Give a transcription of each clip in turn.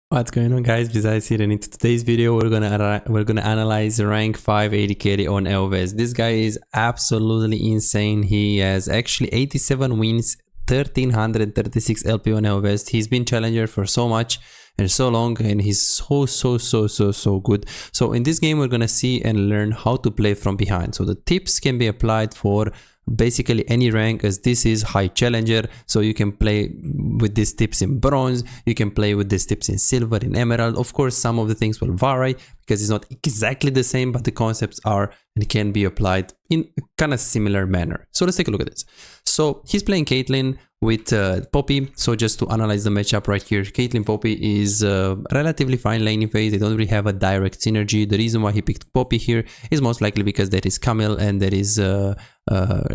What's going on, guys? Besides here, and in today's video we're gonna analyze rank 5 AD carry on LVS. This guy is absolutely insane. He has actually 87 wins, 1336 LP on LVS. He's been challenger for so much and so long, and he's so good. So in this game we're gonna see and learn how to play from behind. So the tips can be applied for basically any rank, as this is high challenger, so you can play with these tips in bronze, you can play with these tips in silver, in emerald. Of course some of the things will vary because it's not exactly the same, but the concepts are and can be applied in a kind of similar manner. So let's take a look at this. So he's playing Caitlyn with Poppy. So just to analyze the matchup right here, Caitlyn Poppy is relatively fine laning phase. They don't really have a direct synergy. The reason why he picked Poppy here is most likely because there is Camille, and there is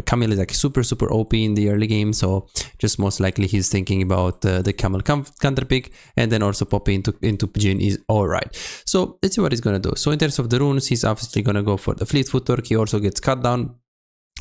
Camille is like super OP in the early game, so just most likely he's thinking about the Camille counter pick, and then also Poppy into Jhin is alright. So let's see what he's gonna do. So in terms of the runes, he's obviously gonna go for the fleet footwork. He also gets cut down.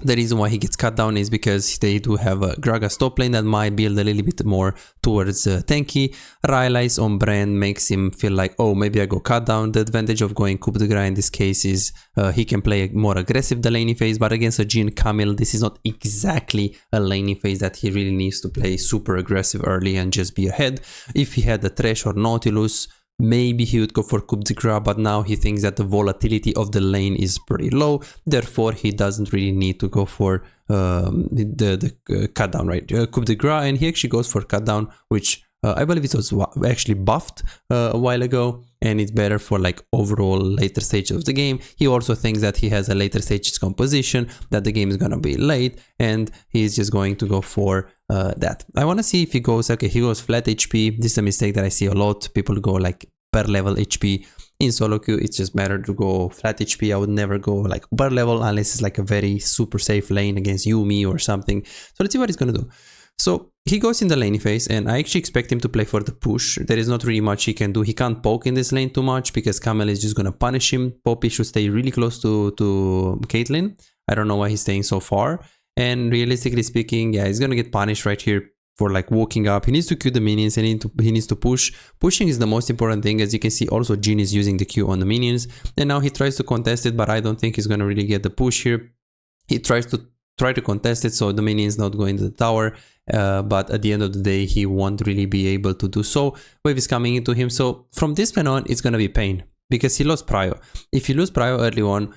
The reason why he gets cut down is because they do have a Gragas top lane that might build a little bit more towards tanky. Rylai's on brand makes him feel like, oh, maybe I go cut down. The advantage of going coup de grace in this case is he can play more aggressive the laning phase, but against a Jhin Camille, this is not exactly a laning phase that he really needs to play super aggressive early and just be ahead. If he had the Thresh or Nautilus, maybe he would go for coup de grace, but now he thinks that the volatility of the lane is pretty low, therefore he doesn't really need to go for the cut down, right? Coup de grace, and he actually goes for cut down, which I believe it was actually buffed a while ago, and it's better for like overall later stage of the game. He also thinks that he has a later stage composition, that the game is gonna be late, and he's just going to go for that. I want to see if he goes, okay, he goes flat HP. This is a mistake that I see a lot. People go like per level HP. In solo queue, it's just better to go flat HP. I would never go like per level unless it's like a very super safe lane against Yumi or something. So let's see what he's gonna do. So he goes in the lane phase, and I actually expect him to play for the push. There is not really much he can do. He can't poke in this lane too much because Camille is just gonna punish him. Poppy should stay really close to Caitlyn. I don't know why he's staying so far. And realistically speaking, yeah, he's gonna get punished right here for like walking up. He needs to Q the minions, and he needs to push. Pushing is the most important thing. As you can see, also Jhin is using the Q on the minions, and now he tries to contest it, but I don't think he's gonna really get the push here. He tries to contest it, so the minions not going to the tower, but at the end of the day he won't really be able to do so. Wave is coming into him, so from this point on it's gonna be pain because he lost prio. If you lose prio early on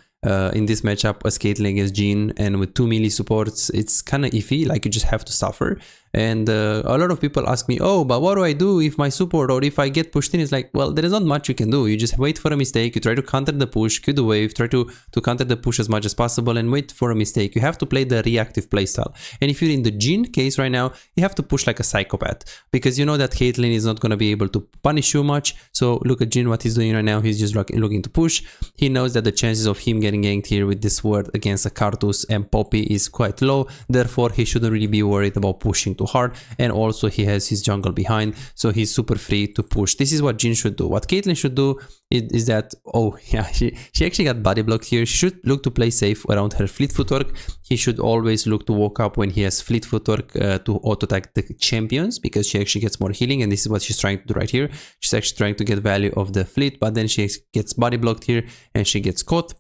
in this matchup as Caitlyn against Jhin, and with 2 melee supports, it's kind of iffy, like you just have to suffer. And a lot of people ask me, oh, but what do I do if my support or if I get pushed in? It's like, well, there is not much you can do. You just wait for a mistake, you try to counter the push, Q the wave, try to counter the push as much as possible, and wait for a mistake. You have to play the reactive playstyle. And if you're in the Jhin case right now, you have to push like a psychopath, because you know that Caitlyn is not going to be able to punish you much. So look at Jhin, what he's doing right now. He's just looking to push. He knows that the chances of him getting ganked here with this ward against a Karthus and Poppy is quite low, therefore he shouldn't really be worried about pushing too hard. And also he has his jungle behind, so he's super free to push. This is what Jhin should do. What Caitlyn should do is that, oh yeah, she actually got body blocked here. She should look to play safe around her fleet footwork. He should always look to walk up when he has fleet footwork to auto attack the champions, because she actually gets more healing, and this is what she's trying to do right here. She's actually trying to get value of the fleet, but then she gets body blocked here and she gets caught.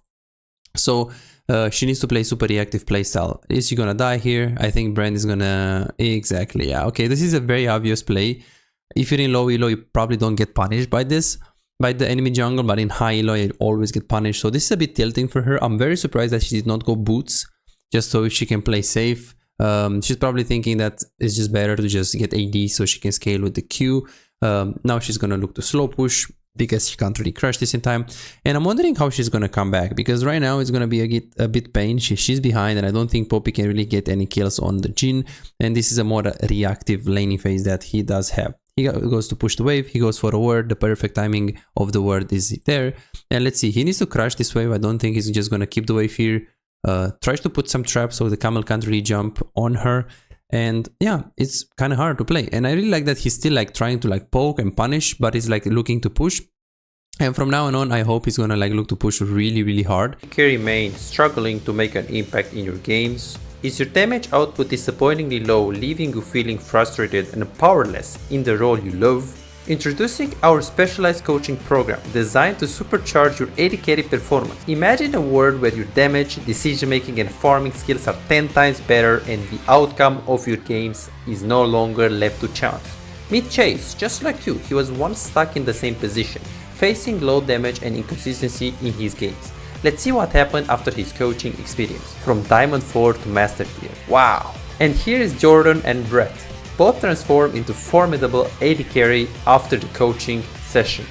So she needs to play super reactive playstyle. Is she gonna die here? I think Brand is gonna... Exactly, yeah. Okay, this is a very obvious play. If you're in low elo, you probably don't get punished by this, by the enemy jungle, but in high elo, you always get punished. So this is a bit tilting for her. I'm very surprised that she did not go boots, just so she can play safe. She's probably thinking that it's just better to just get AD so she can scale with the Q. Now she's gonna look to slow push, because she can't really crush this in time, and I'm wondering how she's gonna come back, because right now it's gonna be a bit pain. She's behind, and I don't think Poppy can really get any kills on the Jhin, and this is a more reactive laning phase that he does have. He goes to push the wave, he goes for a ward, the perfect timing of the ward is there, and let's see, he needs to crush this wave. I don't think he's just gonna keep the wave here. Tries to put some traps so the Camel can't really jump on her. And yeah, it's kind of hard to play, and I really like that he's still like trying to like poke and punish, but he's like looking to push. And from now on, I hope he's gonna like look to push really hard. Carry main struggling to make an impact in your games. Is your damage output disappointingly low, leaving you feeling frustrated and powerless in the role you love? Introducing our specialized coaching program designed to supercharge your AD carry performance. Imagine a world where your damage, decision making and farming skills are 10 times better and the outcome of your games is no longer left to chance. Meet Chase, just like you, he was once stuck in the same position, facing low damage and inconsistency in his games. Let's see what happened after his coaching experience, from Diamond 4 to Master Tier. Wow! And here is Jordan and Brett. Both transformed into formidable AD carry after the coaching session.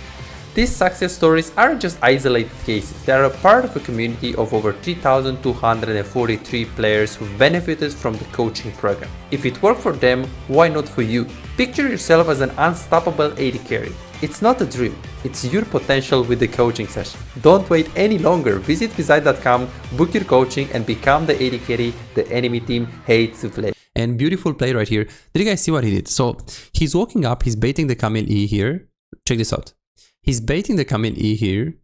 These success stories aren't just isolated cases, they are a part of a community of over 3,243 players who benefited from the coaching program. If it worked for them, why not for you? Picture yourself as an unstoppable AD carry. It's not a dream, it's your potential with the coaching session. Don't wait any longer, visit Visite.com, book your coaching and become the AD carry the enemy team hates to play. And beautiful play right here. Did you guys see what he did? So he's walking up, he's baiting the Camille E here. Check this out. He's baiting the Camille E here.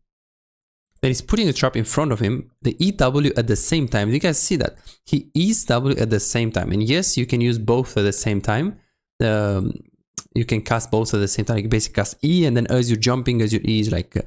Then he's putting the trap in front of him. The EW at the same time. Did you guys see that? He E's W at the same time. And yes, you can use both at the same time. You can cast both at the same time. You can basically cast E, and then as you're jumping, as your E is like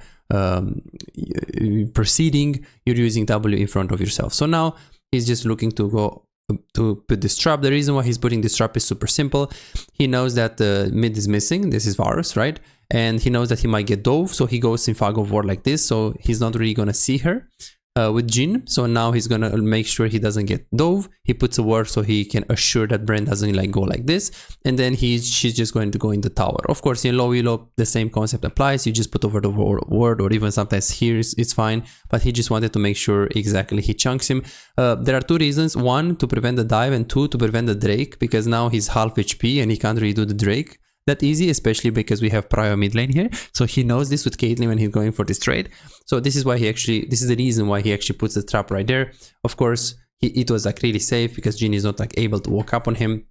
proceeding, you're using W in front of yourself. So now he's just looking to go to put this trap. The reason why he's putting this trap is super simple. He knows that the mid is missing. This is Varus, right? And he knows that he might get dove, so he goes in fog of war like this. So he's not really gonna see her with Jhin. So now he's gonna make sure he doesn't get dove. He puts a ward so he can assure that Brand doesn't like go like this. And then she's just going to go in the tower. Of course, in low elo, the same concept applies. You just put over the ward, or even sometimes here it's fine. But he just wanted to make sure exactly he chunks him. There are two reasons: one, to prevent the dive, and two, to prevent the Drake, because now he's half HP and he can't really do the Drake that easy, especially because we have prior mid lane here. So he knows this with Caitlyn when he's going for this trade. So this is why this is the reason why he actually puts the trap right there. Of course, it was like really safe because Jhin is not like able to walk up on him.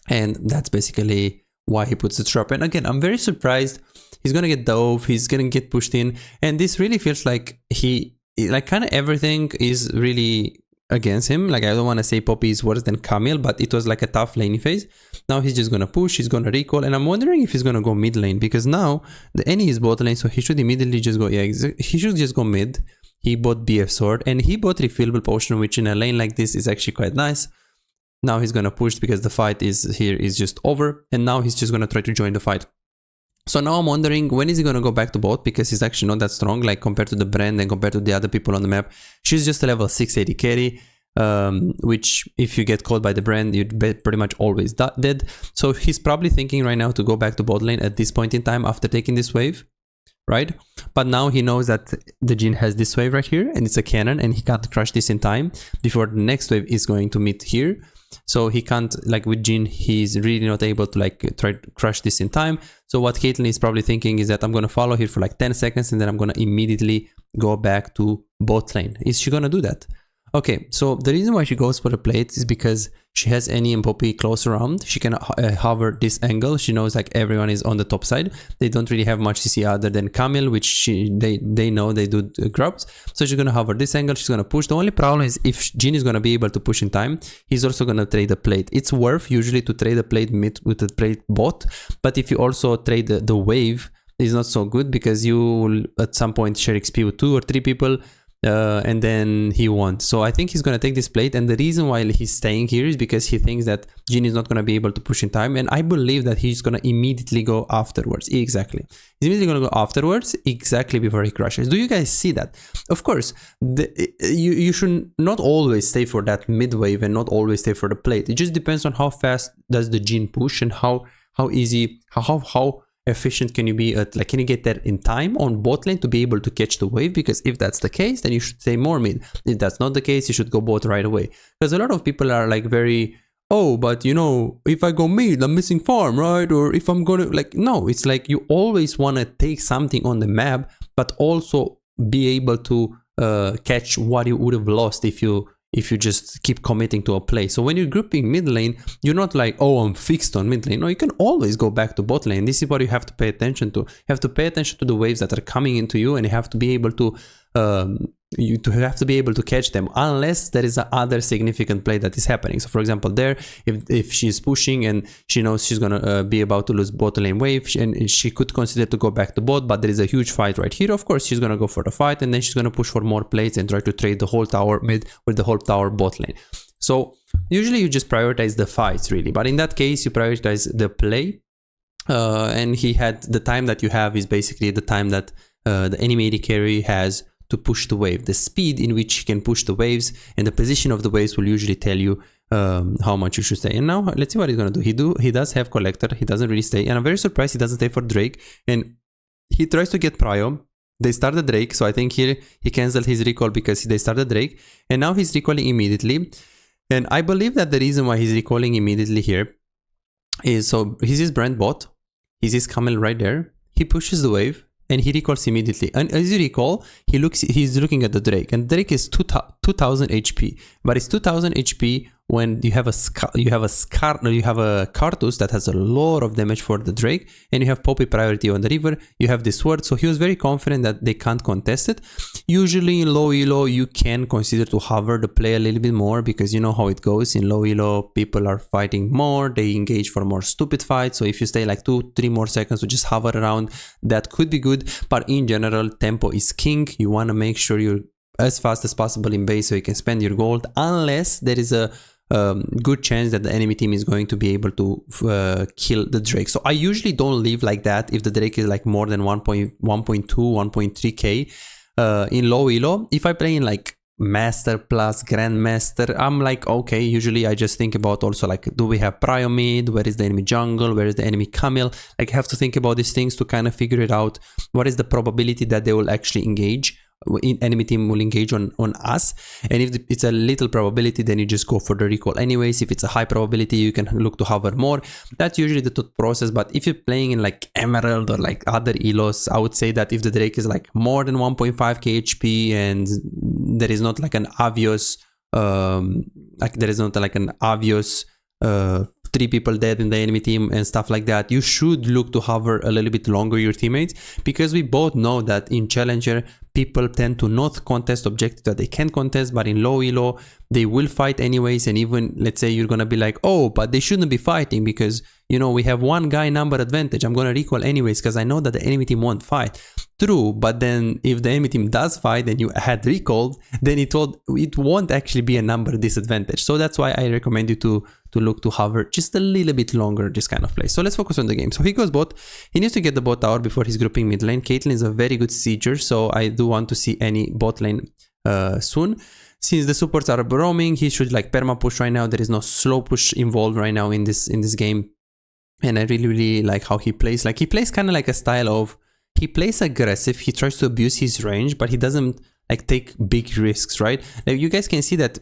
And that's basically why he puts the trap. And again, I'm very surprised. He's gonna get dove, he's gonna get pushed in. And this really feels like kind of everything is really against him. Like, I don't want to say Poppy is worse than Camille, but it was like a tough lane phase. Now he's just gonna push, he's gonna recall, and I'm wondering if he's gonna go mid lane, because now the enemy is bot lane, so he should immediately just go, he should just go mid. He bought BF sword and he bought refillable potion, which in a lane like this is actually quite nice. Now he's gonna push because the fight is just over, and now he's just gonna try to join the fight. So now I'm wondering, when is he gonna go back to bot, because he's actually not that strong, like compared to the Brand and compared to the other people on the map. She's just a level 6 AD carry, which if you get caught by the Brand, you'd be pretty much always dead. So he's probably thinking right now to go back to bot lane at this point in time after taking this wave, right? But now he knows that the Jhin has this wave right here, and it's a cannon, and he can't crush this in time before the next wave is going to meet here. So he can't, like with Jhin, he's really not able to like try to crush this in time. So what Caitlyn is probably thinking is that I'm gonna follow here for like 10 seconds and then I'm gonna immediately go back to bot lane. Is she gonna do that? Okay, so the reason why she goes for the plate is because she has Annie and Poppy close around. She can hover this angle. She knows like everyone is on the top side. They don't really have much CC other than Camille, which they know they do grubs. So she's gonna hover this angle. She's gonna push. The only problem is if Jhin is gonna be able to push in time, he's also gonna trade the plate. It's worth usually to trade the plate mid with the plate bot, but if you also trade the wave, it's not so good because you will at some point share XP with 2 or 3 people. And then he won. So I think he's gonna take this plate, and the reason why he's staying here is because he thinks that Jhin is not gonna be able to push in time, and I believe that he's gonna immediately go afterwards. Exactly, he's immediately gonna go afterwards, exactly before he crashes. Do you guys see that? Of course, you should not always stay for that mid wave and not always stay for the plate. It just depends on how fast does the Jhin push and how easy, how efficient can you be at, like, can you get there in time on bot lane to be able to catch the wave? Because if that's the case, then you should stay more mid. If that's not the case, you should go bot right away. Because a lot of people are like very, oh, but you know, if I go mid, I'm missing farm, right? Or if I'm gonna, like, no, it's like you always want to take something on the map, but also be able to catch what you would have lost if you just keep committing to a play. So when you're grouping mid lane, you're not like, oh, I'm fixed on mid lane. No, you can always go back to bot lane. This is what you have to pay attention to. You have to pay attention to the waves that are coming into you, and you have to be able to you have to be able to catch them unless there is a other significant play that is happening. So for example, there, if she's pushing and she knows she's gonna be about to lose bot lane wave, and she could consider to go back to bot, but there is a huge fight right here, of course she's gonna go for the fight, and then she's gonna push for more plates and try to trade the whole tower mid with the whole tower bot lane. So usually you just prioritize the fights really, but in that case you prioritize the play, and he had the time that you have is basically the time that the enemy AD carry has to push the wave. The speed in which he can push the waves and the position of the waves will usually tell you how much you should stay. And now let's see what he's gonna do. He does have collector, he doesn't really stay, and I'm very surprised he doesn't stay for Drake, and he tries to get prio. They start the Drake, so I think here he canceled his recall because they started Drake, and now he's recalling immediately. And I believe that the reason why he's recalling immediately here is, so he sees Brand bot, he sees Camel right there, he pushes the wave, and he recalls immediately. And as you recall, he's looking at the Drake, and Drake is 2000 HP, but it's 2000 HP when you have a Karthus that has a lot of damage for the Drake, and you have Poppy priority on the river, you have this word, so he was very confident that they can't contest it. Usually in low elo you can consider to hover the play a little bit more, because you know how it goes. In low elo people are fighting more, they engage for more stupid fights, so if you stay like 2-3 more seconds to just hover around, that could be good. But in general, tempo is king. You want to make sure you're as fast as possible in base so you can spend your gold, unless there is a good chance that the enemy team is going to be able to kill the Drake. So I usually don't leave like that if the Drake is like more than 1.2 1.3k in low elo. If I play in like Master plus Grandmaster, I'm like, okay, usually I just think about also like, do we have prio mid, where is the enemy jungle, where is the enemy Camel, like I have to think about these things to kind of figure it out. What is the probability that they will actually engage, enemy team will engage on us, and if it's a little probability, then you just go for the recall anyways. If it's a high probability, you can look to hover more. That's usually the thought process. But if you're playing in like Emerald or like other elos, I would say that if the Drake is like more than 1.5k HP and there is not like an obvious 3 people dead in the enemy team and stuff like that, you should look to hover a little bit longer your teammates, because we both know that in Challenger people tend to not contest objectives that they can contest, but in low elo they will fight anyways. And even let's say you're gonna be like, oh, but they shouldn't be fighting because, you know, we have one guy number advantage, I'm gonna recall anyways because I know that the enemy team won't fight. True, but then if the enemy team does fight and you had recalled, then it won't actually be a number disadvantage. So that's why I recommend you to look to hover just a little bit longer this kind of play. So let's focus on the game. So he goes bot, he needs to get the bot tower before he's grouping mid lane. Caitlyn is a very good sieger, so I do want to see any bot lane soon. Since the supports are roaming, he should like perma push right now. There is no slow push involved right now in this game, and I really like how he plays. Like he plays kind of like a style of, he plays aggressive, he tries to abuse his range, but he doesn't like take big risks, right? Like you guys can see that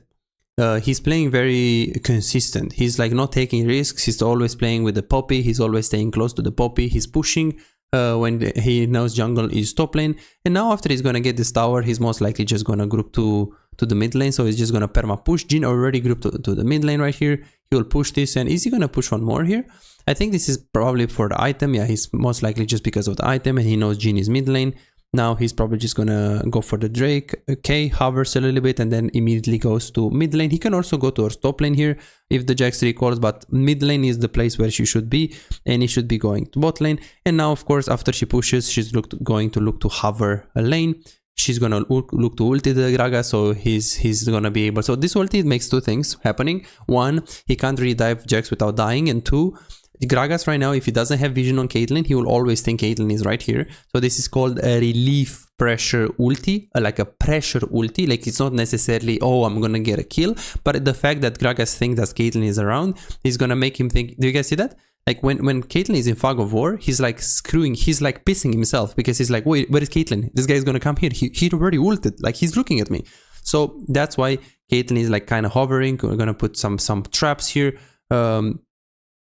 he's playing very consistent. He's like not taking risks, he's always playing with the Poppy, he's always staying close to the Poppy, he's pushing when he knows jungle is top lane. And now after he's gonna get this tower, he's most likely just gonna group to the mid lane, so he's just gonna perma push. Jhin already grouped to the mid lane right here, he will push this. And is he gonna push one more here? I think this is probably for the item. Yeah, he's most likely just because of the item, and he knows Jhin is mid lane. Now he's probably just gonna go for the Drake. Okay, hovers a little bit and then immediately goes to mid lane. He can also go towards top lane here if the Jax recalls, but mid lane is the place where she should be, and he should be going to bot lane. And now of course after she pushes, she's going to look to hover a lane. She's gonna look to ulti the Gragas, so he's gonna be able. So this ulti makes two things happening. One, he can't really dive Jax without dying, and two, Gragas right now, if he doesn't have vision on Caitlyn, he will always think Caitlyn is right here. So this is called a relief pressure ulti, like a pressure ulti. Like it's not necessarily, oh, I'm gonna get a kill, but the fact that Gragas thinks that Caitlyn is around is gonna make him think. Do you guys see that? Like when Caitlyn is in fog of war, he's like he's like pissing himself because he's like, wait, where is Caitlyn? This guy is gonna come here. He already ulted, like he's looking at me. So that's why Caitlyn is like kind of hovering. We're gonna put some traps here.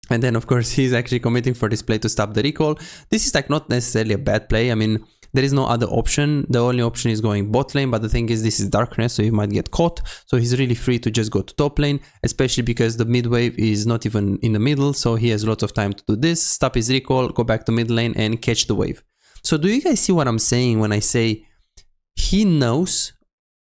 And then of course he's actually committing for this play to stop the recall. This is like not necessarily a bad play. I mean, there is no other option. The only option is going bot lane, but the thing is this is darkness, so you might get caught. So he's really free to just go to top lane, especially because the mid wave is not even in the middle, so he has lots of time to do this, stop his recall, go back to mid lane and catch the wave. So do you guys see what I'm saying when I say he knows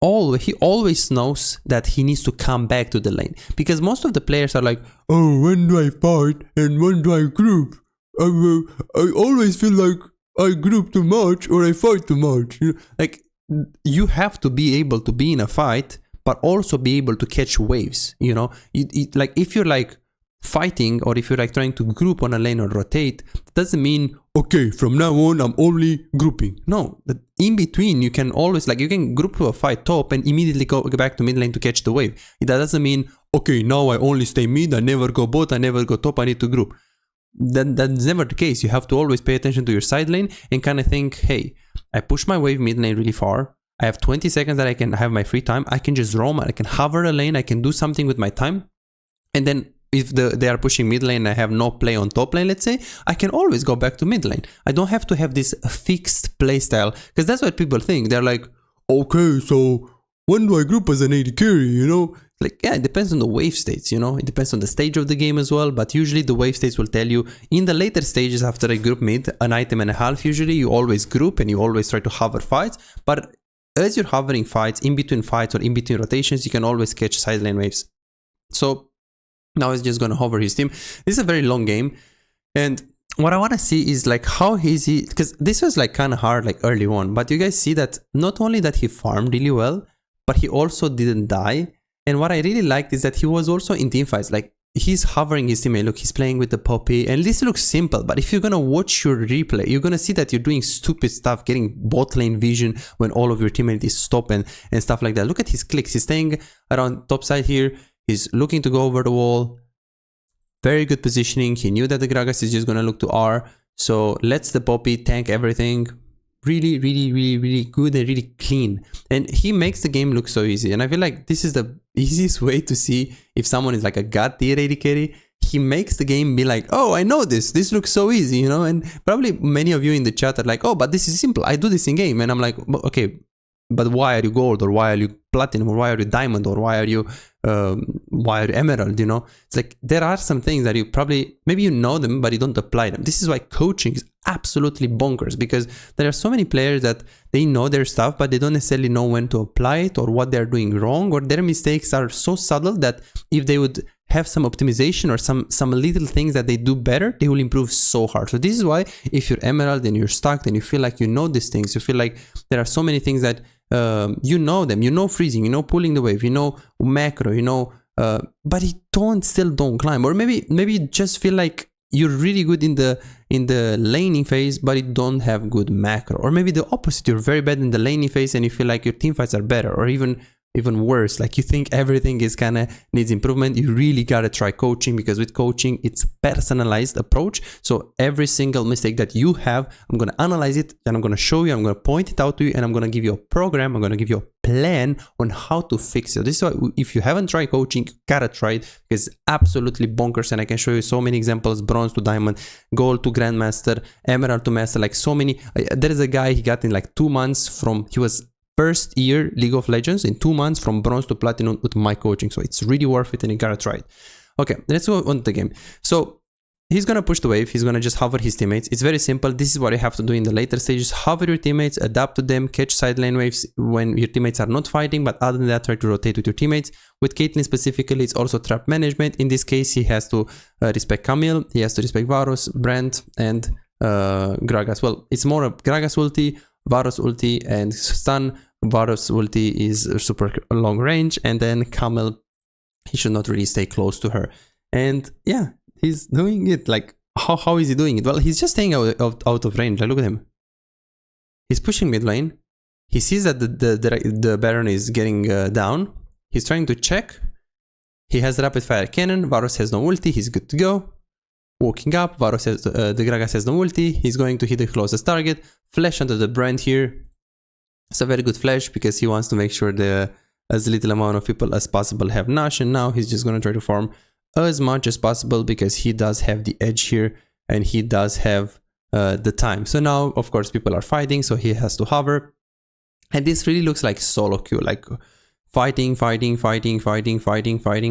he always knows that he needs to come back to the lane, because most of the players are like, oh, when do I fight and when do I group? I always feel like I group too much or I fight too much. You know, like, you have to be able to be in a fight, but also be able to catch waves. You know, like if you're like fighting, or if you're like trying to group on a lane or rotate, that doesn't mean, okay, from now on I'm only grouping. No, in between you can always, like, you can group to a fight top and immediately go back to mid lane to catch the wave. That doesn't mean, okay, now I only stay mid, I never go bot, I never go top, I need to group. That's never the case. You have to always pay attention to your side lane and kind of think, hey, I push my wave mid lane really far, I have 20 seconds that I can have my free time, I can just roam, I can hover a lane, I can do something with my time, and then if they are pushing mid lane and I have no play on top lane, let's say, I can always go back to mid lane. I don't have to have this fixed playstyle, because that's what people think. They're like, okay, so when do I group as an AD carry, you know? Like, yeah, it depends on the wave states, you know? It depends on the stage of the game as well, but usually the wave states will tell you, in the later stages after a group mid, an item and a half, usually you always group and you always try to hover fights, but as you're hovering fights, in between fights or in between rotations, you can always catch side lane waves. So now he's just gonna hover his team. This is a very long game, and what I want to see is like how easy, because this was like kind of hard like early on, but you guys see that not only that he farmed really well, but he also didn't die. And what I really liked is that he was also in team fights, like he's hovering his teammate. Look, he's playing with the Poppy, and this looks simple, but if you're gonna watch your replay, you're gonna see that you're doing stupid stuff, getting bot lane vision when all of your teammates is stopping and stuff like that. Look at his clicks. He's staying around top side here. He's looking to go over the wall. Very good positioning. He knew that the Gragas is just going to look to R. So lets the Poppy tank everything. Really, really, really, really good and really clean. And he makes the game look so easy. And I feel like this is the easiest way to see if someone is like a god tier AD carry. He makes the game be like, oh, I know this. This looks so easy, you know? And probably many of you in the chat are like, oh, but this is simple. I do this in game. And I'm like, okay, but why are you gold, or why are you platinum, or why are you diamond, or why are you emerald, you know? It's like there are some things that you probably, maybe you know them, but you don't apply them. This is why coaching is absolutely bonkers, because there are so many players that they know their stuff, but they don't necessarily know when to apply it or what they're doing wrong, or their mistakes are so subtle that if they would have some optimization or some little things that they do better, they will improve so hard. So this is why if you're emerald and you're stuck and you feel like you know these things, you feel like there are so many things that you know them, you know freezing, you know pulling the wave, you know macro, you know, but you still don't climb. Or maybe you just feel like you're really good in the laning phase, but you don't have good macro. Or maybe the opposite, you're very bad in the laning phase and you feel like your team fights are better, or even worse, like you think everything is kind of needs improvement. You really gotta try coaching, because with coaching it's personalized approach. So every single mistake that you have, I'm gonna analyze it and I'm gonna show you, I'm gonna point it out to you, and I'm gonna give you a program, I'm gonna give you a plan on how to fix it. This is why if you haven't tried coaching, you gotta try it, because it's absolutely bonkers. And I can show you so many examples: bronze to diamond, gold to grandmaster, emerald to master, like so many. There is a guy, he got in like 2 months from, he was first year League of Legends, in 2 months from bronze to platinum with my coaching. So it's really worth it and you gotta try it. Okay, let's go on to the game. So he's gonna push the wave, he's gonna just hover his teammates. It's very simple. This is what you have to do in the later stages: hover your teammates, adapt to them, catch side lane waves when your teammates are not fighting, but other than that, try to rotate with your teammates. With Caitlyn specifically, it's also trap management. In this case, he has to respect Camille, he has to respect Varus, Brand, and Gragas. Well, it's more of Gragas ulti, Varus ulti, and stun. Varus ulti is super long range, and then Camille, he should not really stay close to her. And yeah, he's doing it. Like, how is he doing it? Well, he's just staying out of range. Like, look at him. He's pushing mid lane. He sees that the Baron is getting down. He's trying to check. He has rapid fire cannon. Varus has no ulti. He's good to go. Walking up. Varus has the Gragas has no ulti. He's going to hit the closest target. Flash under the Brand here. It's a very good flash because he wants to make sure as little amount of people as possible have Nash, and now he's just going to try to farm as much as possible because he does have the edge here and he does have the time. So now, of course, people are fighting, so he has to hover. And this really looks like solo queue, like fighting,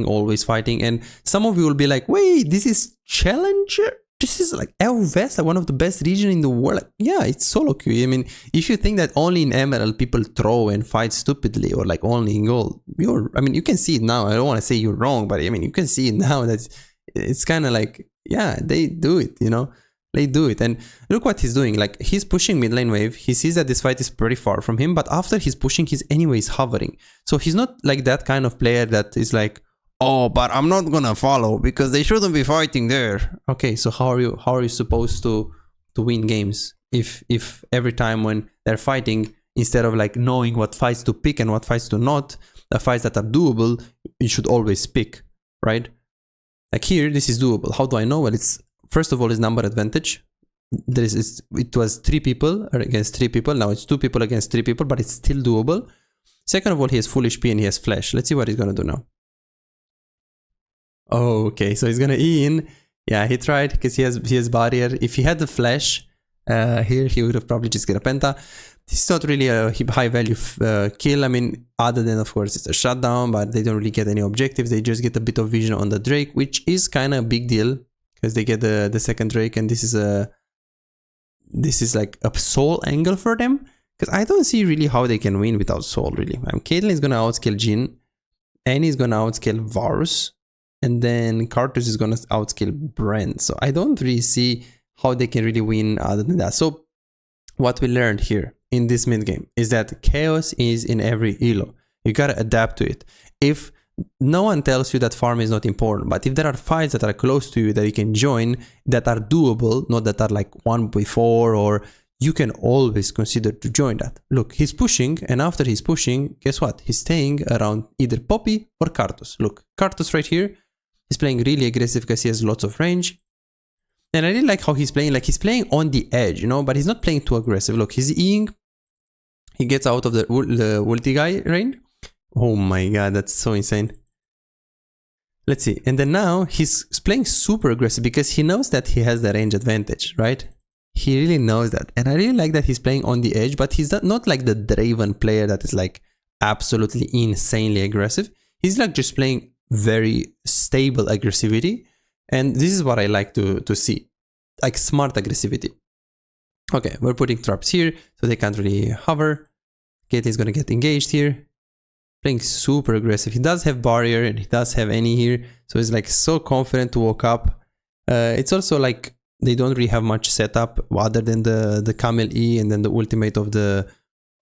always fighting. And some of you will be like, wait, this is challenger? this is like LVS, like one of the best region in the world. Like, yeah, it's SoloQ. I mean, if you think that only in Emerald people throw and fight stupidly, or like only in Gold, I mean, you can see it now. I don't want to say you're wrong, but I mean, you can see it now that it's kind of like, yeah, they do it, you know, they do it. And look what he's doing. Like, he's pushing mid lane wave. He sees that this fight is pretty far from him, but after he's pushing, he's anyways hovering. So he's not like that kind of player that is like, oh, but I'm not gonna follow because they shouldn't be fighting there. Okay, so how are you supposed to win games if every time when they're fighting, instead of like knowing what fights to pick and what fights to not, the fights that are doable, you should always pick, right? Like here, this is doable. How do I know? Well, it's first of all is number advantage. It was 3 people against 3 people. Now it's 2 people against 3 people, but it's still doable. Second of all, he has full HP and he has flash. Let's see what he's gonna do now. Oh, okay, so he's gonna E in. Yeah, he tried because he has barrier. If he had the flash here, he would have probably just get a penta. This is not really a high value kill. I mean, other than of course it's a shutdown, but they don't really get any objectives. They just get a bit of vision on the Drake, which is kind of a big deal because they get the second Drake, and this is like a soul angle for them. Because I don't see really how they can win without soul. Really, Caitlyn is gonna outscale Jhin, Annie is gonna outscale Varus. And then Karthus is gonna outscale Brand. So I don't really see how they can really win other than that. So what we learned here in this mid game is that chaos is in every elo. You gotta adapt to it. If no one tells you that farm is not important, but if there are fights that are close to you that you can join that are doable, not that are like 1v4, or you can always consider to join that. Look, he's pushing, and after he's pushing, guess what? He's staying around either Poppy or Karthus. Look, Karthus right here. He's playing really aggressive because he has lots of range. And I really like how he's playing. Like, he's playing on the edge, you know, but he's not playing too aggressive. Look, he's Eing. He gets out of the ulti guy range. Oh my god, that's so insane. Let's see. And then now he's playing super aggressive because he knows that he has the range advantage, right? He really knows that. And I really like that he's playing on the edge, but he's not like the Draven player that is like absolutely insanely aggressive. He's like just playing very stable aggressivity, and this is what I like to see, like smart aggressivity. Okay, we're putting traps here so they can't really hover. Kate is gonna get engaged here, playing super aggressive. He does have barrier and he does have any here, so he's like so confident to walk up. It's also like they don't really have much setup other than the Camel E and then the ultimate of the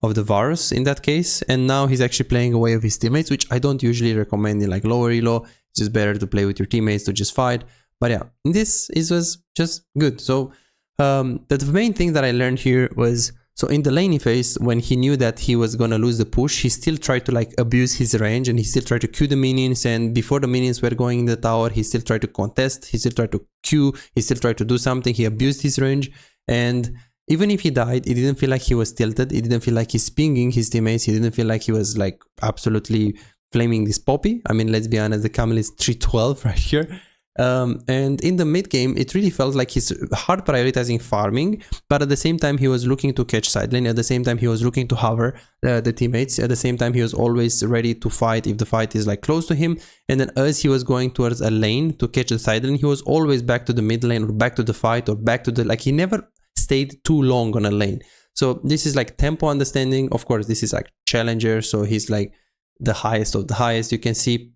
Varus in that case. And now he's actually playing away of his teammates, which I don't usually recommend in like lower elo. It's just better to play with your teammates to just fight. But yeah, this was just good. So the main thing that I learned here was, so in the laning phase, when he knew that he was gonna lose the push, he still tried to like abuse his range, and he still tried to Q the minions, and before the minions were going in the tower, he still tried to contest, he still tried to Q, he still tried to do something, he abused his range. And even if he died, it didn't feel like he was tilted, it didn't feel like he's pinging his teammates, he didn't feel like he was like absolutely flaming this Poppy. I mean, let's be honest, the Camel is 312 right here. And in the mid game, it really felt like he's hard prioritizing farming, but at the same time he was looking to catch side lane, at the same time he was looking to hover the teammates, at the same time he was always ready to fight if the fight is like close to him. And then as he was going towards a lane to catch the side lane, he was always back to the mid lane or back to the fight or back to the, like he never stayed too long on a lane. So this is like tempo understanding. Of course, this is like challenger, so he's like the highest of the highest. You can see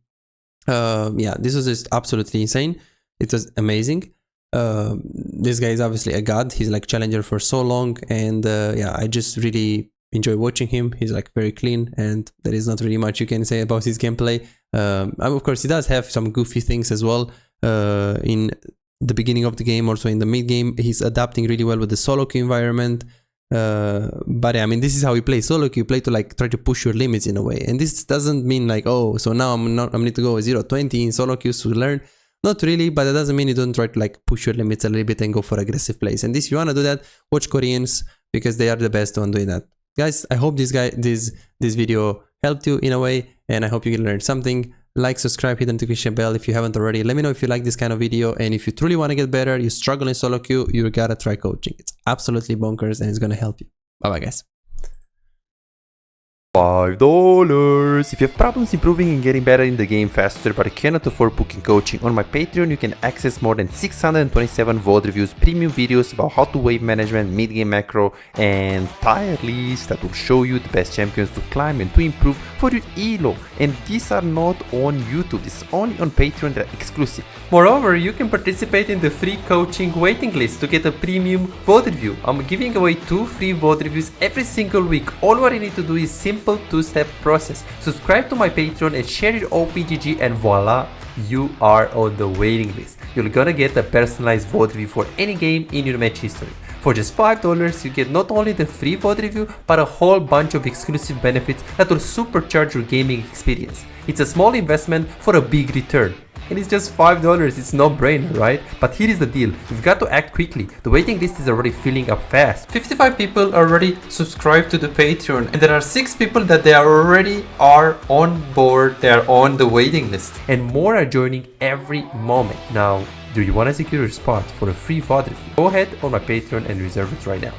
yeah, this was just absolutely insane. It was amazing. This guy is obviously a god. He's like challenger for so long, and yeah, I just really enjoy watching him. He's like very clean, and there is not really much you can say about his gameplay. Of course, he does have some goofy things as well in the beginning of the game, also in the mid game. He's adapting really well with the SoloQ environment. But yeah, I mean, this is how you play SoloQ. You play to like try to push your limits in a way, and this doesn't mean like, oh, so now I'm need to go 0-20 in SoloQ to learn. Not really, but that doesn't mean you don't try to like push your limits a little bit and go for aggressive plays. And this, if you want to do that, watch Koreans because they are the best on doing that. Guys, I hope this video helped you in a way, and I hope you can learn something. Like, subscribe, hit the notification bell if you haven't already. Let me know if you like this kind of video, and if you truly want to get better, you struggle in SoloQ, you gotta try coaching. It's absolutely bonkers and it's gonna help you. Bye bye, guys. $5. If you have problems improving and getting better in the game faster but cannot afford booking coaching, on my Patreon you can access more than 627 VOD reviews, premium videos about how to wave management, mid-game macro, and tier lists that will show you the best champions to climb and to improve for your elo. And these are not on YouTube, this is only on Patreon, they're exclusive. Moreover, you can participate in the free coaching waiting list to get a premium VOD review. I'm giving away 2 free VOD reviews every single week. All what you need to do is simple 2-step process. Subscribe to my Patreon and share your OPGG, and voila, you are on the waiting list. You're gonna get a personalized VOD review for any game in your match history. For just $5, you get not only the free VOD review, but a whole bunch of exclusive benefits that will supercharge your gaming experience. It's a small investment for a big return. And it's just $5, it's no brainer, right? But here is the deal, you've got to act quickly. The waiting list is already filling up fast. 55 people already subscribed to the Patreon, and there are 6 people that they already are on board, they are on the waiting list. And more are joining every moment. Now, do you want to secure your spot for a free VOD review? Go ahead on my Patreon and reserve it right now.